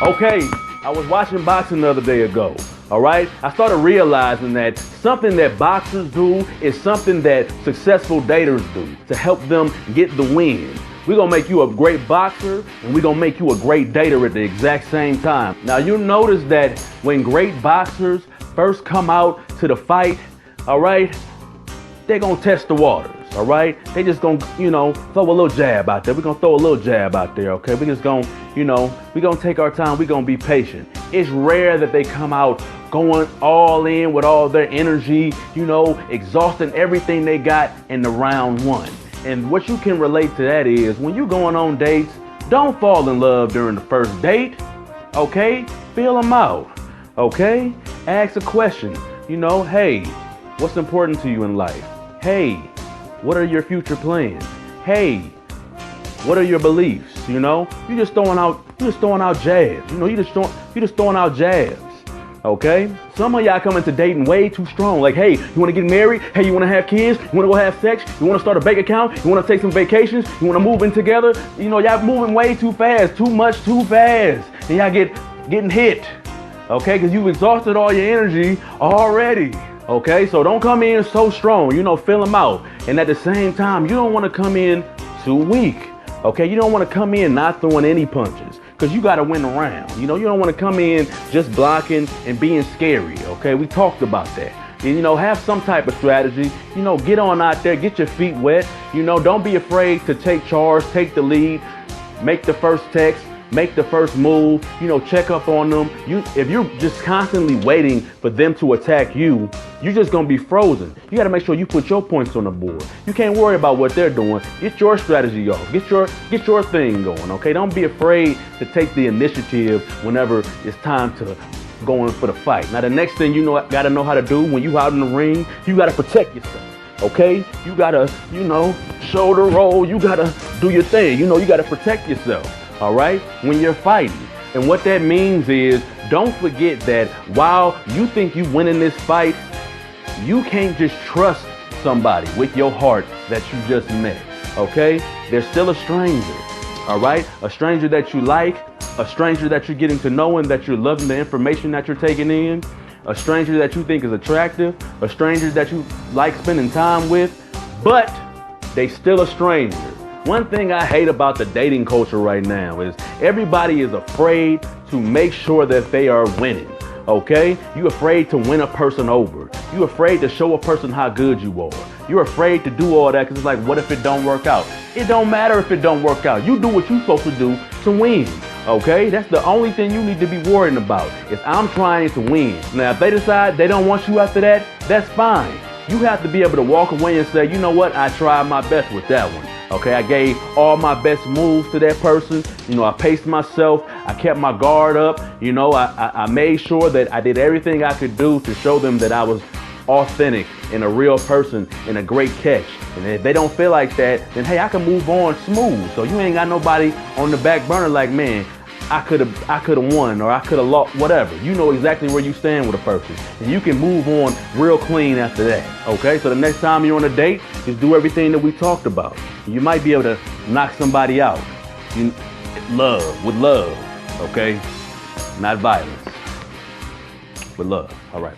Okay, I was watching boxing the other day ago. All right, I started realizing that something that boxers do is something that successful daters do to help them get the win. We're gonna make you a great boxer and we're gonna make you a great dater at the exact same time. Now you'll notice that when great boxers first come out to the fight, all right, they're gonna test the waters. All right, they just gonna, throw a little jab out there. We're gonna throw a little jab out there, okay? We're just gonna, we're gonna take our time. We're gonna be patient. It's rare that they come out going all in with all their energy, exhausting everything they got in the round one. And what you can relate to that is when you're going on dates, don't fall in love during the first date, okay? Feel them out, okay? Ask a question, hey, what's important to you in life? Hey, what are your future plans? Hey, what are your beliefs? You just throwing out jabs. You just throwing out jabs. Okay? Some of y'all come into dating way too strong. Like, hey, you want to get married? Hey, you want to have kids? You want to go have sex? You want to start a bank account? You want to take some vacations? You want to move in together? Y'all moving way too fast, too much, too fast, and y'all getting hit. Okay? Because you exhausted all your energy already. Okay, so don't come in so strong, fill them out. And at the same time, you don't want to come in too weak. Okay, you don't want to come in not throwing any punches because you got to win the round. You don't want to come in just blocking and being scary. Okay, we talked about that. And, have some type of strategy. Get on out there, get your feet wet. Don't be afraid to take charge, take the lead, make the first text. Make the first move, check up on them. If you're just constantly waiting for them to attack you, you're just gonna be frozen. You gotta make sure you put your points on the board. You can't worry about what they're doing. Get your strategy off. Get your thing going, okay? Don't be afraid to take the initiative whenever it's time to go in for the fight. Now the next thing gotta know how to do when you out in the ring, you gotta protect yourself. Okay? You gotta, shoulder roll, you gotta do your thing. You gotta protect yourself. All right, when you're fighting. And what that means is don't forget that while you think you winning this fight, you can't just trust somebody with your heart that you just met, okay? They're still a stranger, all right? A stranger that you like, a stranger that you're getting to know and that you're loving the information that you're taking in, a stranger that you think is attractive, a stranger that you like spending time with, but they still a stranger. One thing I hate about the dating culture right now is everybody is afraid to make sure that they are winning, okay? You're afraid to win a person over. You're afraid to show a person how good you are. You're afraid to do all that because it's like, what if it don't work out? It don't matter if it don't work out. You do what you're supposed to do to win, okay? That's the only thing you need to be worrying about is I'm trying to win. Now, if they decide they don't want you after that, that's fine. You have to be able to walk away and say, you know what? I tried my best with that one. Okay, I gave all my best moves to that person. I paced myself. I kept my guard up. I made sure that I did everything I could do to show them that I was authentic and a real person and a great catch. And if they don't feel like that, then hey, I can move on smooth. So you ain't got nobody on the back burner like, man, I could have won or I could have lost, whatever. You know exactly where you stand with a person. And you can move on real clean after that. Okay, so the next time you're on a date, just do everything that we talked about. You might be able to knock somebody out. With love, okay? Not violence, with love. All right.